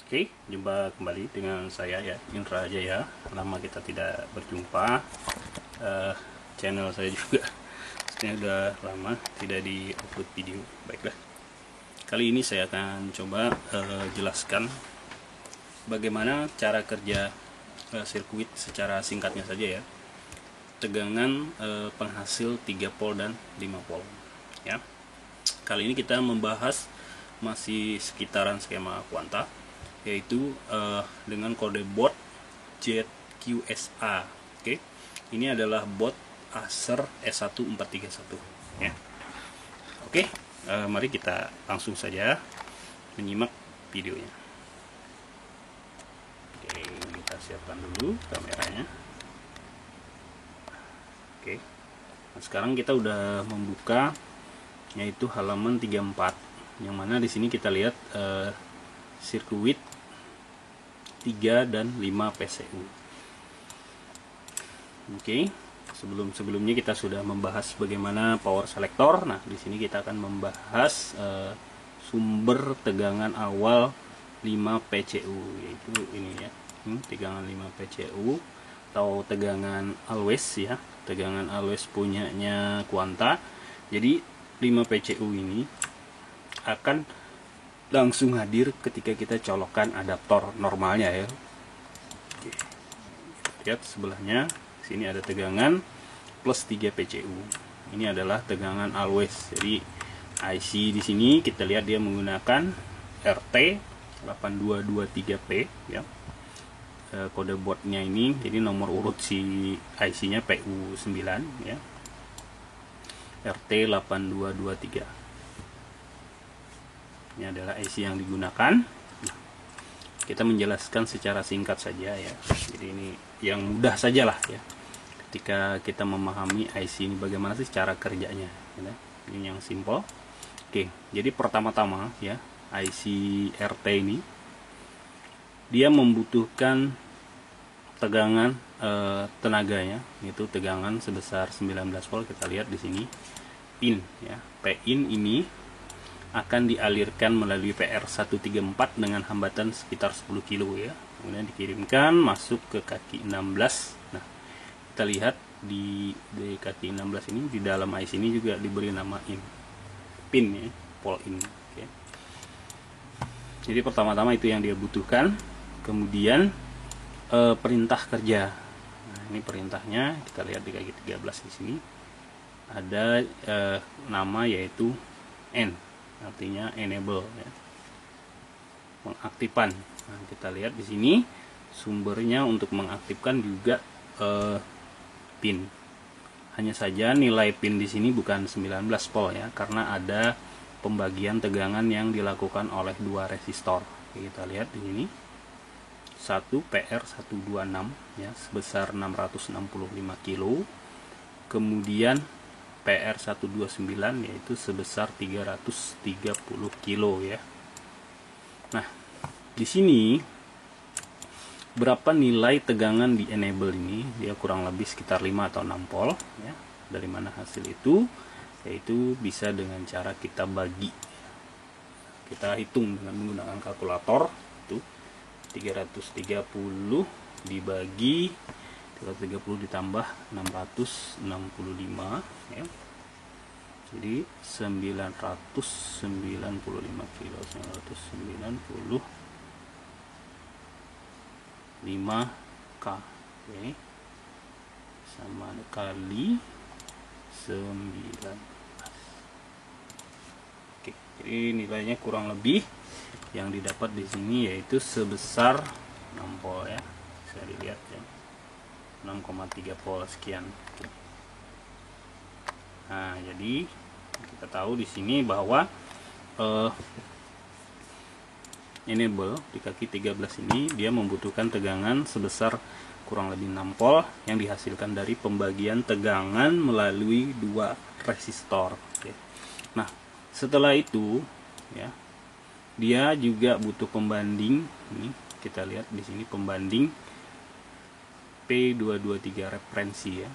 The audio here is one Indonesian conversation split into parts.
Oke, jumpa kembali dengan saya ya, Indra Jaya. Lama kita tidak berjumpa. Channel saya juga sebenarnya udah lama tidak di upload video. Baiklah, kali ini saya akan coba jelaskan bagaimana cara kerja sirkuit secara singkatnya saja ya. Tegangan penghasil 3 pol dan 5 pol ya. Kali ini kita membahas masih sekitaran skema kuanta, yaitu dengan kode bot ZQSA. Oke, ini adalah bot Acer S1431 ya. Oke, mari kita langsung saja menyimak videonya. Oke, kita siapkan dulu kameranya. Oke, nah, sekarang kita udah membuka yaitu halaman 34, yang mana di sini kita lihat sirkuit 3 dan 5 PCU. Oke, sebelumnya kita sudah membahas bagaimana power selector. Nah, di sini kita akan membahas sumber tegangan awal 5 PCU, yaitu ini ya. Tegangan 5 PCU atau tegangan always ya. Tegangan always punyanya kuanta. Jadi 5 PCU ini akan langsung hadir ketika kita colokkan adaptor normalnya ya. Oke. Lihat sebelahnya, sini ada tegangan plus 3 PCU. Ini adalah tegangan always. Jadi IC di sini kita lihat dia menggunakan RT 8223P ya. Kode boardnya ini, jadi nomor urut si IC-nya PU9 ya. RT 8223. Ini adalah IC yang digunakan. Kita menjelaskan secara singkat saja ya. Jadi ini yang mudah sajalah ya. Ketika kita memahami IC ini bagaimana sih cara kerjanya. Ya. Ini yang simple. Oke, jadi pertama-tama ya IC RT ini dia membutuhkan tegangan tenaganya, yaitu tegangan sebesar 19 volt. Kita lihat di sini pin ya. Pin ini akan dialirkan melalui PR134 dengan hambatan sekitar 10 kilo ya. Kemudian dikirimkan masuk ke kaki 16. Nah, kita lihat di kaki 16 ini, di dalam IC ini juga diberi nama pin ya, pol in. Oke. Jadi pertama-tama itu yang dia butuhkan. Kemudian perintah kerja. Nah, ini perintahnya kita lihat di kaki 13 di sini. Ada nama yaitu N, artinya enable ya. Pengaktifan. Nah, kita lihat di sini sumbernya untuk mengaktifkan juga pin. Hanya saja nilai pin di sini bukan 19 volt ya, karena ada pembagian tegangan yang dilakukan oleh dua resistor. Kita lihat di sini. 1 PR126 ya, sebesar 665 kilo. Kemudian PR129 yaitu sebesar 330 kilo ya. Nah, di sini berapa nilai tegangan di enable ini? Dia kurang lebih sekitar 5 atau 6 volt ya. Dari mana hasil itu? Yaitu bisa dengan cara kita bagi. Kita hitung dengan menggunakan kalkulator itu 330 dibagi 330 ditambah 665 ya. Jadi 995 kilo, 995 K. Oke. Sama kali 19. Oke, jadi nilainya kurang lebih yang didapat di sini yaitu sebesar 6 volt ya. Bisa dilihat ya. 6,3 volt sekian. Nah, jadi kita tahu di sini bahwa enable di kaki 13 ini dia membutuhkan tegangan sebesar kurang lebih 6 volt yang dihasilkan dari pembagian tegangan melalui dua resistor. Oke. Nah, setelah itu ya, dia juga butuh pembanding. Ini kita lihat di sini pembanding P223 referensi ya.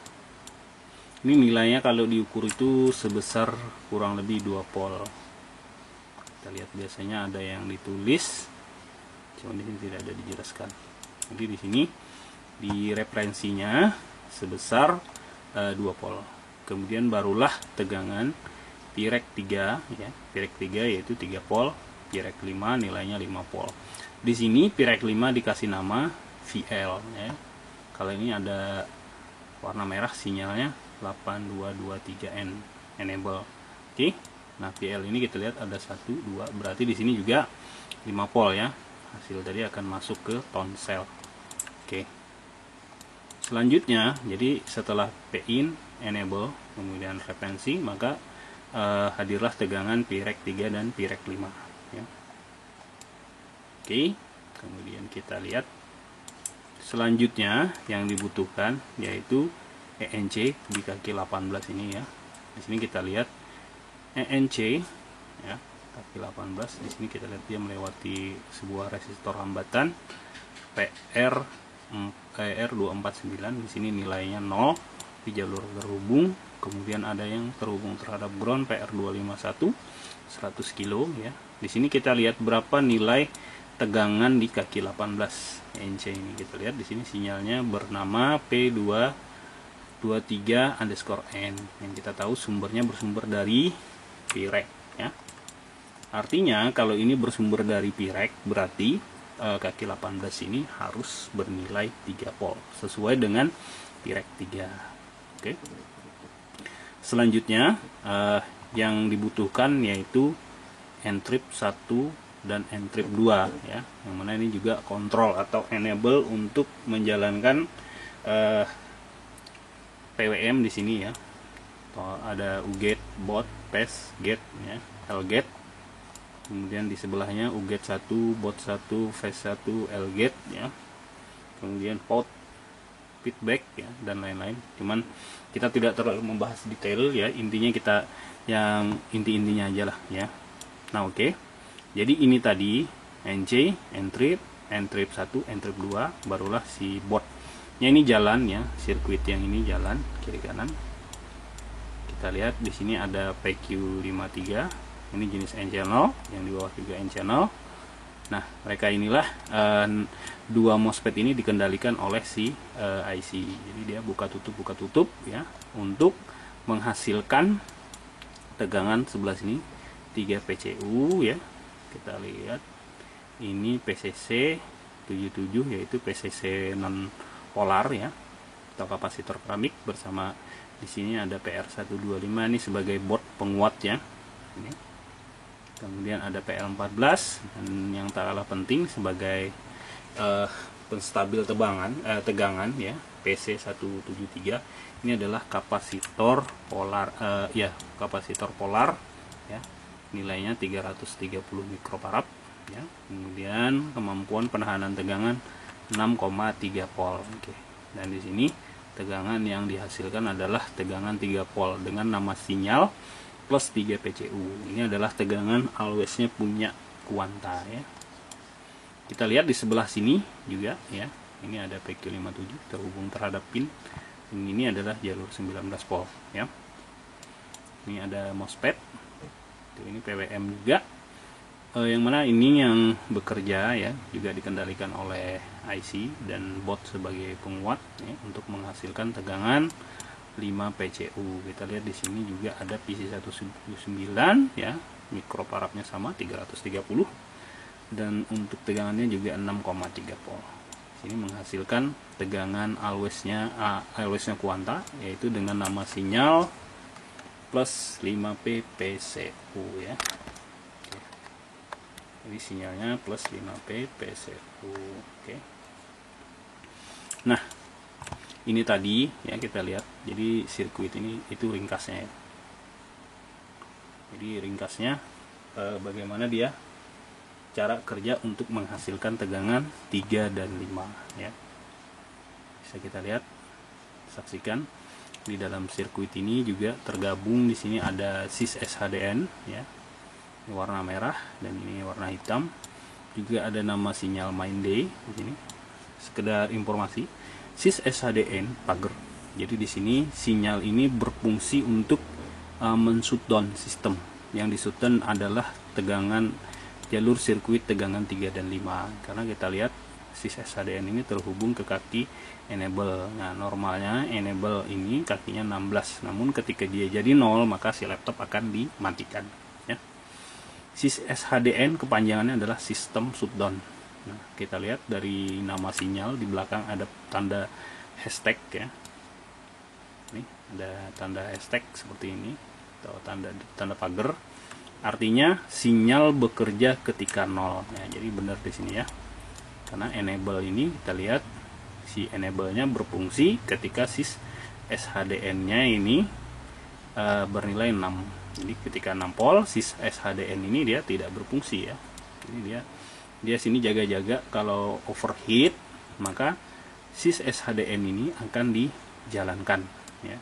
Ini nilainya kalau diukur itu sebesar kurang lebih 2 volt. Kita lihat biasanya ada yang ditulis cuma di sini tidak ada dijelaskan. Jadi di sini di referensinya sebesar 2 volt. Kemudian barulah tegangan Pirec 3 ya. Pirec 3 yaitu 3 volt, Pirec 5 nilainya 5 volt. Di sini Pirec 5 dikasih nama VL ya. Kalau ini ada warna merah sinyalnya 8223N enable. Oke. Nah, VL ini kita lihat ada 1 2, berarti di sini juga 5 volt ya. Hasil tadi akan masuk ke tonsel. Oke. Selanjutnya, jadi setelah P-in enable kemudian referensi, maka hadirlah tegangan Pirec 3 dan Pirec 5 ya. Oke. Kemudian kita lihat selanjutnya yang dibutuhkan yaitu ENC di kaki 18 ini ya. Di sini kita lihat ENC ya, kaki 18. Di sini kita lihat dia melewati sebuah resistor hambatan PR249. Di sini nilainya 0 di jalur terhubung. Kemudian ada yang terhubung terhadap ground PR251 100 kilo ya. Di sini kita lihat berapa nilai tegangan di kaki 18 ENC ini. Kita lihat di sini sinyalnya bernama P223_N yang kita tahu sumbernya bersumber dari Pirec ya. Artinya kalau ini bersumber dari Pirec berarti kaki 18 ini harus bernilai 3 volt sesuai dengan Pirec 3. Oke. Selanjutnya yang dibutuhkan yaitu N-trip 1 dan N-trip 2 ya. Yang mana ini juga kontrol atau enable untuk menjalankan PWM di sini ya. Ada UGATE, BOT, PES, GATE ya, LGATE. Kemudian di sebelahnya UGATE 1, BOT 1, PES 1, LGATE ya. Kemudian POT, feedback ya, dan lain-lain. Cuman kita tidak terlalu membahas detail ya, intinya kita yang inti-intinya aja lah ya. Nah, oke. Jadi ini tadi NC, N-trip, N-trip 1, N-trip 2, barulah si botnya ini jalan ya, sirkuit yang ini jalan kiri kanan. Kita lihat di sini ada PQ53, ini jenis N-channel, yang di bawah juga N-channel. Nah, mereka inilah dua MOSFET ini dikendalikan oleh si IC. Jadi dia buka tutup ya, untuk menghasilkan tegangan sebelah sini 3 PCU ya. Kita lihat ini PCC 77 yaitu PCC non polar ya, atau kapasitor keramik, bersama di sini ada PR125 ini sebagai board penguat ya. Ini. Kemudian ada PL14 dan yang tak kalah penting sebagai penstabil tegangan ya, PC173. Ini adalah kapasitor polar kapasitor polar ya. Nilainya 330 mikrofarad ya. Kemudian kemampuan penahanan tegangan 6,3 volt. Oke. Dan di sini tegangan yang dihasilkan adalah tegangan 3 volt dengan nama sinyal plus 3 PCU. Ini adalah tegangan always-nya punya Quanta ya. Kita lihat di sebelah sini juga ya. Ini ada PQ57 terhubung terhadap pin. Ini adalah jalur 19 volt ya. Ini ada MOSFET. Ini PWM juga. Yang mana ini yang bekerja ya, juga dikendalikan oleh IC dan bot sebagai penguat ya, untuk menghasilkan tegangan 5 PCU. Kita lihat di sini juga ada PC179 ya, mikrofaradnya sama 330 dan untuk tegangannya juga 6,3 volt. Sini menghasilkan tegangan always-nya Quanta yaitu dengan nama sinyal plus 5P PCU ya. Jadi sinyalnya plus 5P PCU. Oke. Nah, ini tadi ya kita lihat. Jadi sirkuit ini itu ringkasnya ya. Jadi ringkasnya bagaimana dia cara kerja untuk menghasilkan tegangan 3 dan 5 ya. Bisa kita lihat, saksikan di dalam sirkuit ini juga tergabung di sini ada SIS SHDN ya. Ini warna merah dan ini warna hitam. Juga ada nama sinyal main day di sini. Sekedar informasi, SIS SHDN pagar. Jadi di sini sinyal ini berfungsi untuk men-shutdown sistem. Yang di-shutdown adalah tegangan jalur sirkuit tegangan 3 dan 5, karena kita lihat sis SHDN ini terhubung ke kaki enable. Nah, normalnya enable ini kakinya 16, namun ketika dia jadi 0 maka si laptop akan dimatikan ya. Sis SHDN kepanjangannya adalah sistem shutdown. Nah, kita lihat dari nama sinyal di belakang ada tanda hashtag ya. Ini ada tanda hashtag seperti ini atau tanda pagar. Artinya sinyal bekerja ketika 0. Ya, jadi benar di sini ya. Karena enable ini kita lihat si enable-nya berfungsi ketika sis SHDN-nya ini bernilai 6. Jadi ketika 6 volt sis SHDN ini dia tidak berfungsi ya. Jadi dia sini jaga-jaga kalau overheat maka sis SHDN ini akan dijalankan ya.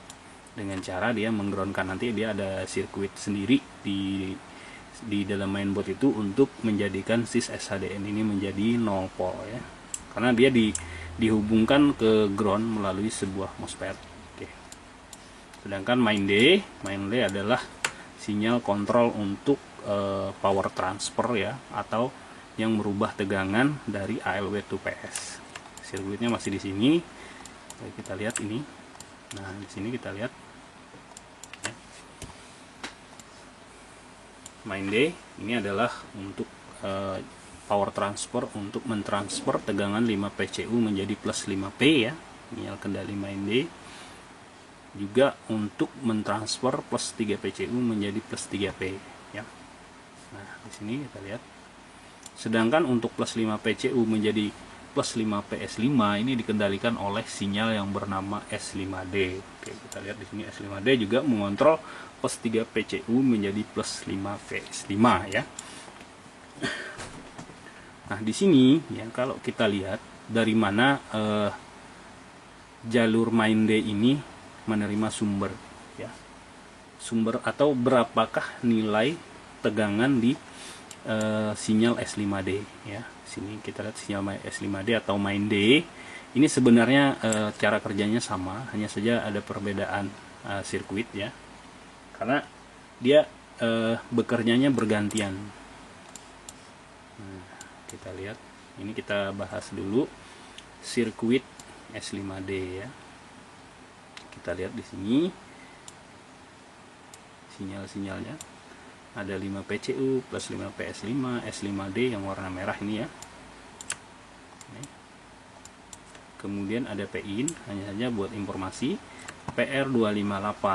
Dengan cara dia menggroundkan, nanti dia ada sirkuit sendiri di dalam mainboard itu untuk menjadikan sis SHDN ini menjadi 0 volt ya. Karena dia dihubungkan ke ground melalui sebuah MOSFET. Oke. Sedangkan main D adalah sinyal kontrol untuk power transfer ya, atau yang merubah tegangan dari ALW to PS. Sirkuitnya masih di sini. Kita lihat ini. Nah, di sini kita lihat ya. Main D ini adalah untuk power transfer, untuk mentransfer tegangan 5 PCU menjadi plus 5P ya. Sinyal kendali main D. Juga untuk mentransfer plus 3 PCU menjadi plus 3P ya. Nah, di sini kita lihat. Sedangkan untuk plus 5 PCU menjadi plus 5 PS5 ini dikendalikan oleh sinyal yang bernama S5D. Oke, kita lihat di sini S5D juga mengontrol plus 3 PCU menjadi plus 5 PS5 ya. Nah, di sini ya kalau kita lihat dari mana jalur main D ini menerima sumber ya. Sumber atau berapakah nilai tegangan di sinyal S5D ya. Sini kita lihat sinyal S5D atau main D. Ini sebenarnya cara kerjanya sama, hanya saja ada perbedaan sirkuit ya. Karena dia bekerjanya bergantian. Nah, kita lihat. Ini kita bahas dulu sirkuit S5D ya. Kita lihat di sini sinyal-sinyalnya. Ada 5 PCU plus 5 PS5, S5D yang warna merah ini ya. Kemudian ada PIN, hanya saja buat informasi, PR258.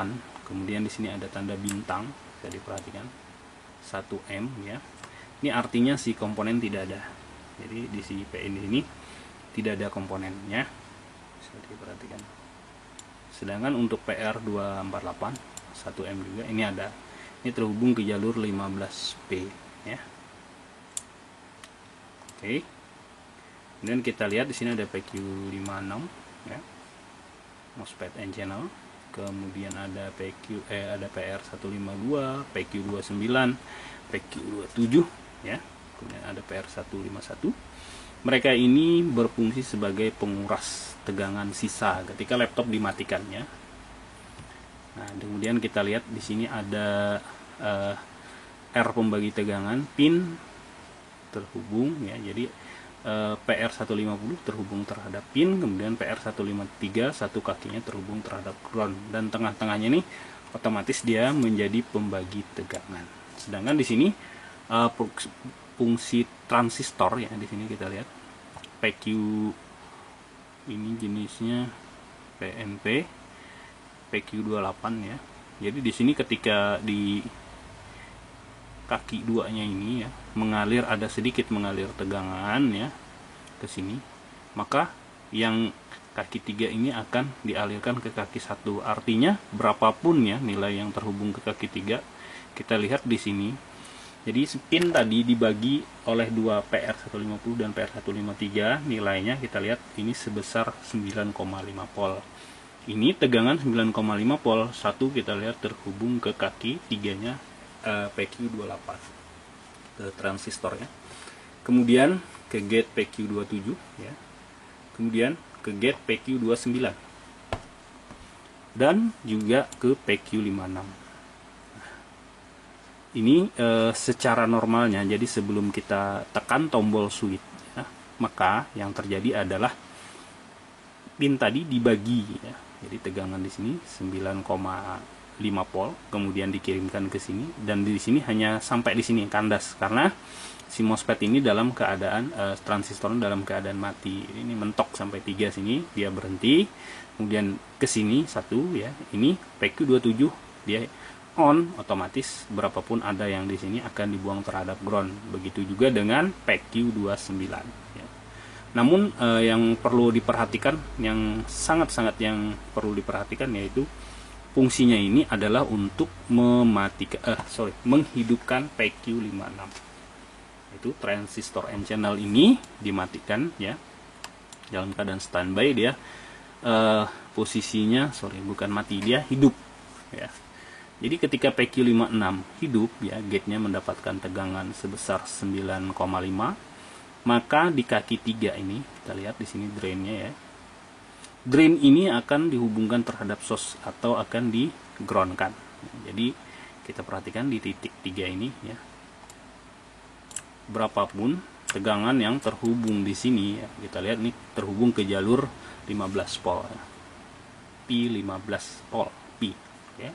Kemudian di sini ada tanda bintang, bisa diperhatikan 1M ya. Ini artinya si komponen tidak ada. Jadi di si PIN ini tidak ada komponennya, bisa diperhatikan. Sedangkan untuk PR248 1M juga ini ada. Ini terhubung ke jalur 15P ya. Oke. Kemudian kita lihat di sini ada PQ56 ya. MOSFET N channel. Kemudian ada ada PR152, PQ29, PQ27 ya. Kemudian ada PR151. Mereka ini berfungsi sebagai penguras tegangan sisa ketika laptop dimatikan ya. Nah, kemudian kita lihat di sini ada R pembagi tegangan, pin terhubung ya. Jadi PR150 terhubung terhadap pin, kemudian PR153 satu kakinya terhubung terhadap ground, dan tengah-tengahnya ini otomatis dia menjadi pembagi tegangan. Sedangkan di sini fungsi transistor ya, di sini kita lihat PQ ini jenisnya PNP PQ28 ya. Jadi di sini ketika di kaki duanya ini ya mengalir, ada sedikit mengalir tegangan ya ke sini, maka yang kaki 3 ini akan dialirkan ke kaki 1. Artinya berapapun ya nilai yang terhubung ke kaki 3, kita lihat di sini. Jadi pin tadi dibagi oleh 2 PR150 dan PR153, nilainya kita lihat ini sebesar 9,5 volt. Ini tegangan 9,5 volt, satu kita lihat terhubung ke kaki 3-nya PQ28 ke transistornya. Kemudian ke gate PQ27 ya. Kemudian ke gate PQ29 dan juga ke PQ56. ini secara normalnya, jadi sebelum kita tekan tombol switch ya, maka yang terjadi adalah pin tadi dibagi ya. Jadi tegangan di sini 9,5 volt, kemudian dikirimkan ke sini, dan di sini hanya sampai di sini kandas karena si MOSFET ini dalam keadaan transistor dalam keadaan mati. Ini mentok sampai 3 sini, dia berhenti. Kemudian ke sini 1 ya. Ini PQ27 dia on, otomatis berapapun ada yang di sini akan dibuang terhadap ground. Begitu juga dengan PQ29 ya. Namun yang perlu diperhatikan, yang sangat-sangat yang perlu diperhatikan, yaitu fungsinya ini adalah untuk menghidupkan PQ56. Itu transistor N channel ini dimatikan ya, dalam keadaan standby. Dia posisinya bukan mati, dia hidup ya. Jadi ketika PQ56 hidup ya, gate-nya mendapatkan tegangan sebesar 9,5, maka di kaki 3 ini kita lihat di sini drainnya ya. Drain ini akan dihubungkan terhadap source atau akan di-groundkan. Jadi kita perhatikan di titik 3 ini ya. Berapapun tegangan yang terhubung di sini ya, kita lihat nih terhubung ke jalur 15 volt ya. P15 volt P ya.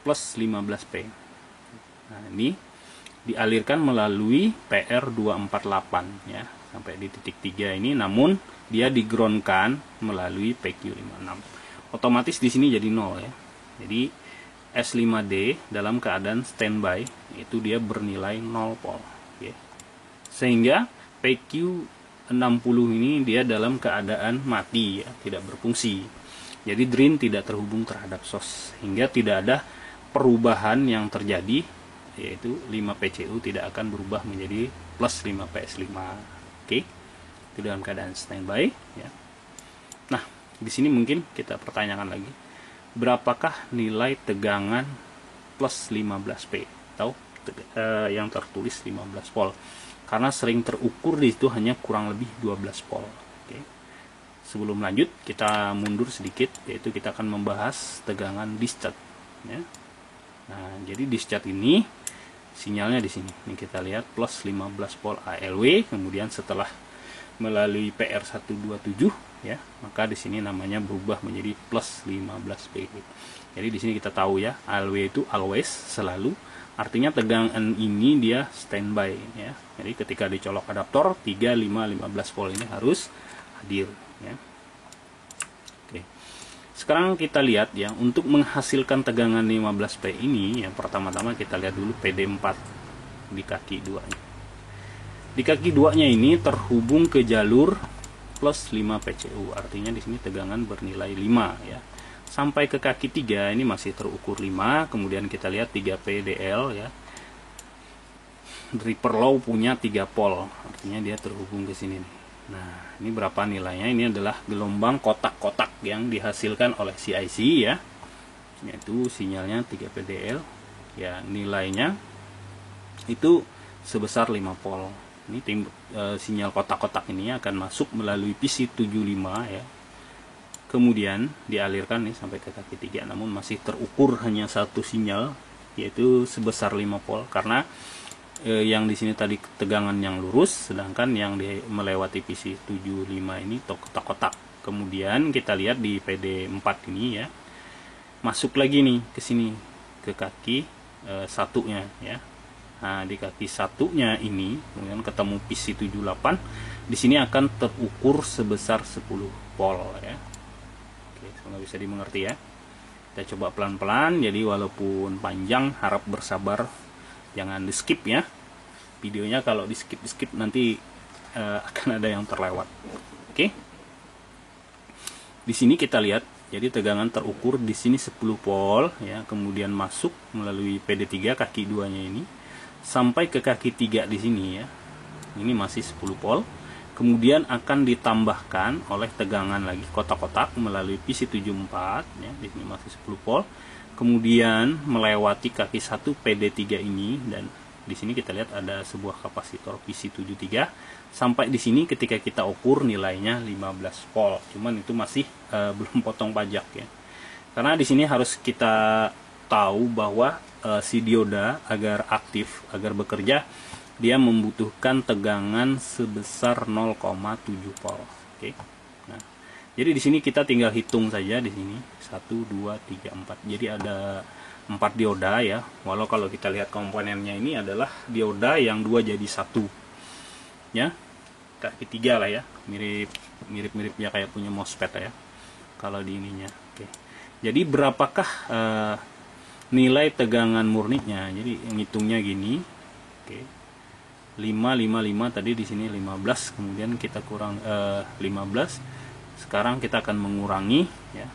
Plus 15P. Nah, ini dialirkan melalui PR248 ya sampai di titik 3 ini, namun dia digroundkan melalui PQ56. Otomatis di sini jadi 0 ya. Jadi S5D dalam keadaan standby itu dia bernilai 0 volt ya. Sehingga PQ60 ini dia dalam keadaan mati ya, tidak berfungsi. Jadi drain tidak terhubung terhadap source, sehingga tidak ada perubahan yang terjadi, yaitu 5PCU tidak akan berubah menjadi plus 5PS5. Oke. Itu dalam keadaan standby ya. Nah, di sini mungkin kita pertanyakan lagi, berapakah nilai tegangan plus 15P atau yang tertulis 15 volt? Karena sering terukur di situ hanya kurang lebih 12 volt. Oke. Sebelum lanjut, kita mundur sedikit, yaitu kita akan membahas tegangan discharge ya. Nah, jadi discharge ini sinyalnya di sini. Ini kita lihat plus 15 volt ALW, kemudian setelah melalui PR127 ya, maka di sini namanya berubah menjadi plus 15P. Jadi di sini kita tahu ya, ALW itu always, selalu. Artinya tegangan ini dia standby ya. Jadi ketika dicolok adaptor 3, 5, 15 volt ini harus hadir ya. Sekarang kita lihat ya, untuk menghasilkan tegangan 15P ini, yang pertama-tama kita lihat dulu PD4 di kaki 2-nya. Di kaki 2-nya ini terhubung ke jalur plus 5 PCU, artinya di sini tegangan bernilai 5 ya. Sampai ke kaki 3 ini masih terukur 5, kemudian kita lihat 3 PDL ya. Dripper low punya 3 pol, artinya dia terhubung ke sini nih. Nah, ini berapa nilainya? Ini adalah gelombang kotak-kotak yang dihasilkan oleh si IC ya. Yaitu sinyalnya 3 PDL. Ya, nilainya itu sebesar 5 volt. Ini sinyal kotak-kotak ini akan masuk melalui PC75 ya. Kemudian dialirkan nih sampai ke kaki 3, namun masih terukur hanya satu sinyal, yaitu sebesar 5 volt karena yang di sini tadi tegangan yang lurus, sedangkan yang melewati PC75 ini kotak-kotak. Kemudian kita lihat di PD4 ini ya, masuk lagi nih ke sini ke kaki satunya ya. Nah, di kaki satunya ini kemudian ketemu PC78, di sini akan terukur sebesar 10 volt ya. Oke, semoga bisa dimengerti ya. Kita coba pelan-pelan, jadi walaupun panjang harap bersabar, jangan di skip ya videonya. Kalau di skip nanti akan ada yang terlewat. Oke. Di sini kita lihat, jadi tegangan terukur di sini 10 volt ya, kemudian masuk melalui PD3 kaki 2-nya ini sampai ke kaki 3 di sini ya. Ini masih 10 volt. Kemudian akan ditambahkan oleh tegangan lagi kotak-kotak melalui PC74 ya, di sini masih 10 volt. Kemudian melewati kaki 1 PD3 ini, dan di sini kita lihat ada sebuah kapasitor PC73. Sampai di sini ketika kita ukur nilainya 15 volt. Cuman itu masih belum potong pajak ya. Karena di sini harus kita tahu bahwa si dioda agar aktif, agar bekerja, dia membutuhkan tegangan sebesar 0,7 volt. Oke. Nah, jadi di sini kita tinggal hitung saja di sini 1 2 3 4. Jadi ada 4 dioda ya. Walau kalau kita lihat komponennya ini adalah dioda yang 2 jadi 1. Ya. Kaki 3 lah ya. Mirip-miripnya kayak punya MOSFET ya. Kalau di ininya. Oke. Jadi berapakah nilai tegangan murninya? Jadi ngitungnya gini. Oke. 5 tadi di sini 15, kemudian kita kurang 15. Sekarang kita akan mengurangi ya.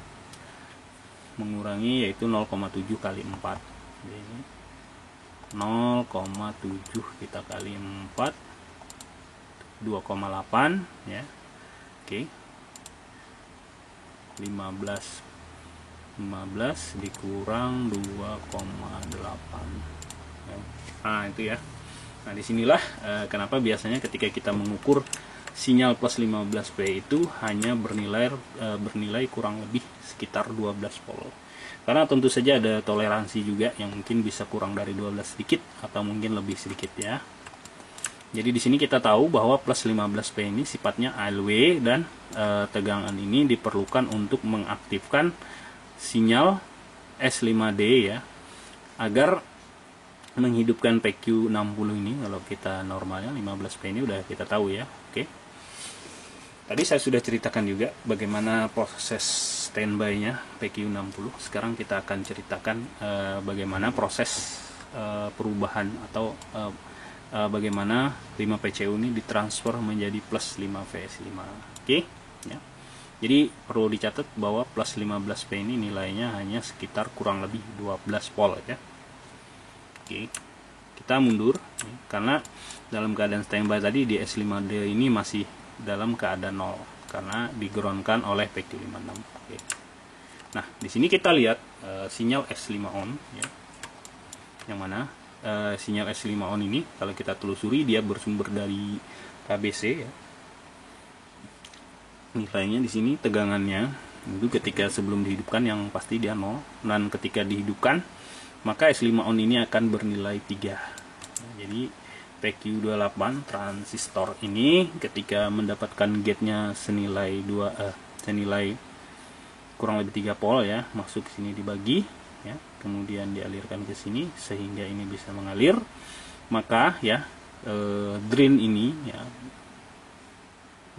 Mengurangi yaitu 0,7 kali 4. Jadi 0,7 kita kali 4 2,8 ya. Oke. 15 dikurang 2,8 ya. Nah itu ya. Nah disinilah kenapa biasanya ketika kita mengukur sinyal plus 15V itu hanya bernilai kurang lebih sekitar 12 volt. Karena tentu saja ada toleransi juga yang mungkin bisa kurang dari 12 sedikit atau mungkin lebih sedikit ya. Jadi di sini kita tahu bahwa plus 15V ini sifatnya ALW dan tegangan ini diperlukan untuk mengaktifkan sinyal S5D ya, agar menghidupkan PQ60 ini. Kalau kita normalnya 15V ini udah kita tahu ya. Oke. Tadi saya sudah ceritakan juga bagaimana proses standby-nya PQ60. Sekarang kita akan ceritakan bagaimana proses perubahan atau bagaimana 5PCU ini ditransfer menjadi plus 5VS5. Oke ya. Jadi perlu dicatat bahwa plus 15V ini nilainya hanya sekitar kurang lebih 12 volt ya. Oke. Kita mundur ya, karena dalam keadaan standby tadi di S5D ini masih dalam keadaan 0 karena digroundkan oleh PQ56. Oke. Nah, di sini kita lihat sinyal S5 on ya. Yang mana sinyal S5 on ini kalau kita telusuri dia bersumber dari KBC ya. Nilainya di sini tegangannya itu ketika sebelum dihidupkan yang pasti dia 0, dan ketika dihidupkan maka S5 on ini akan bernilai 3. Nah, jadi PQ28 transistor ini ketika mendapatkan gate-nya senilai kurang lebih 3 volt ya, masuk sini dibagi ya, kemudian dialirkan ke sini sehingga ini bisa mengalir, maka ya drain ini ya,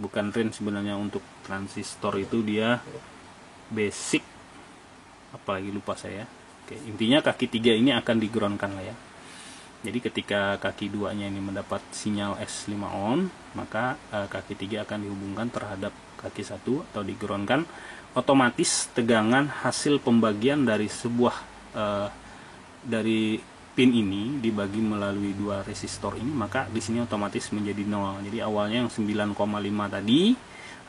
bukan drain sebenarnya untuk transistor itu dia basic, apalagi lupa saya. Oke, intinya kaki 3 ini akan digroundkan lah ya. Jadi ketika kaki 2-nya ini mendapat sinyal S5 on, maka kaki 3 akan dihubungkan terhadap kaki 1 atau digroundkan. Otomatis tegangan hasil pembagian dari sebuah dari pin ini dibagi melalui 2 resistor ini, maka di sini otomatis menjadi 0. Jadi awalnya yang 9,5 tadi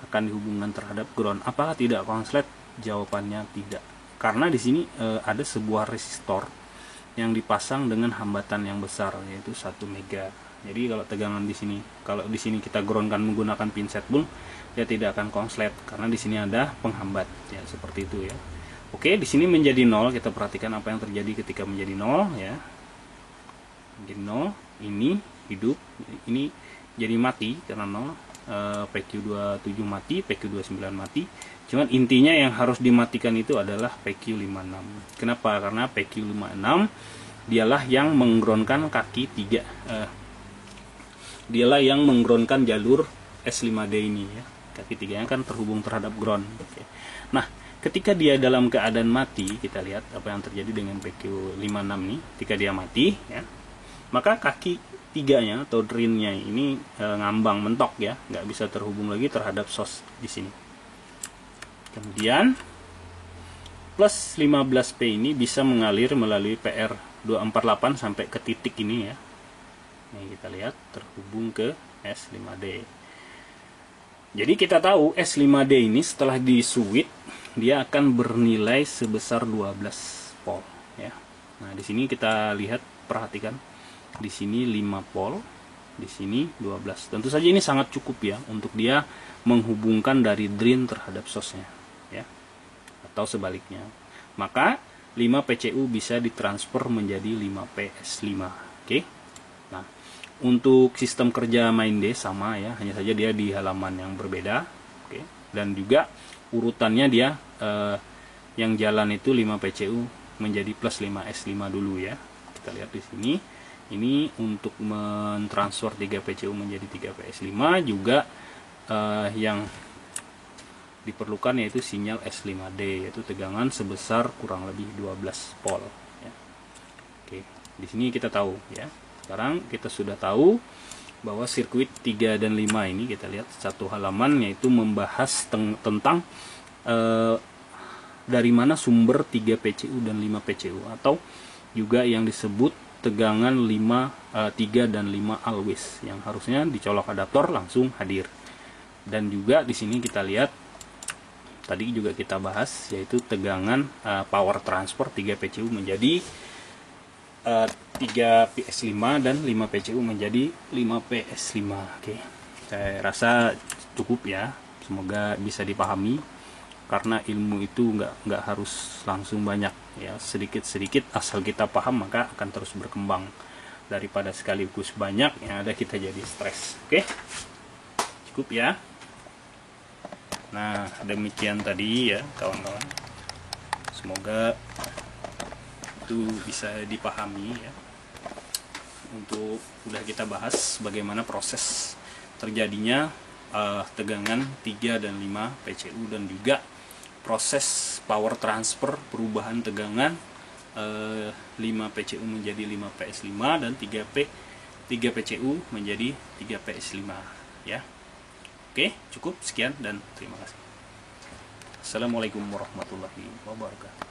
akan dihubungkan terhadap ground. Apakah tidak konslet? Jawabannya tidak. Karena di sini ada sebuah resistor yang dipasang dengan hambatan yang besar, yaitu 1 mega. Jadi kalau tegangan di sini, kalau di sini kita groundkan menggunakan pinset pun dia tidak akan konslet karena di sini ada penghambat ya, seperti itu ya. Oke, di sini menjadi 0. Kita perhatikan apa yang terjadi ketika menjadi 0 ya. Menjadi 0, ini hidup, ini jadi mati karena 0. PQ27 mati, PQ29 mati. Cuman intinya yang harus dimatikan itu adalah PQ56. Kenapa? Karena PQ56 dialah yang menggroundkan kaki 3. Dialah yang menggroundkan jalur S5D ini ya. Kaki 3-nya kan terhubung terhadap ground. Oke. Nah, ketika dia dalam keadaan mati, kita lihat apa yang terjadi dengan PQ56 ini. Ketika dia mati ya, maka kaki 3-nya atau drain-nya ini ngambang, mentok ya, nggak bisa terhubung lagi terhadap source di sini. Kemudian plus 15P ini bisa mengalir melalui PR248 sampai ke titik ini ya. Ini kita lihat terhubung ke S5D. Jadi kita tahu S5D ini setelah di switch dia akan bernilai sebesar 12 volt ya. Nah, di sini kita lihat, perhatikan. Di sini 5 volt, di sini 12. Tentu saja ini sangat cukup ya untuk dia menghubungkan dari drain terhadap source-nya ya, atau sebaliknya. Maka 5 PCU bisa ditransfer menjadi 5 PS5. Oke. Nah, untuk sistem kerja main D sama ya, hanya saja dia di halaman yang berbeda. Oke. Dan juga urutannya dia yang jalan itu 5 PCU menjadi plus 5 S5 dulu ya. Kita lihat di sini. Ini untuk mentransfer 3 PCU menjadi 3 PS5 juga yang diperlukan yaitu sinyal S5D, yaitu tegangan sebesar kurang lebih 12 volt ya. Oke, di sini kita tahu ya. Sekarang kita sudah tahu bahwa sirkuit 3 dan 5 ini, kita lihat satu halaman yaitu membahas tentang dari mana sumber 3 PCU dan 5 PCU, atau juga yang disebut tegangan 3 dan 5 always yang harusnya dicolok adaptor langsung hadir. Dan juga di sini kita lihat tadi juga kita bahas yaitu tegangan power transfer 3 PCU menjadi 3 PS5 dan 5 PCU menjadi 5 PS5. Oke. Saya rasa cukup ya. Semoga bisa dipahami, karena ilmu itu nggak harus langsung banyak ya, sedikit-sedikit asal kita paham maka akan terus berkembang, daripada sekaligus banyak yang ada kita jadi stres. Oke, cukup ya. Nah, demikian tadi ya kawan-kawan, semoga itu bisa dipahami ya. Untuk udah kita bahas bagaimana proses terjadinya tegangan 3 dan 5 PCU, dan juga proses power transfer perubahan tegangan 5 PCU menjadi 5 PS5 dan 3 PCU menjadi 3 PS5 ya. Oke, cukup sekian dan terima kasih. Assalamualaikum warahmatullahi wabarakatuh.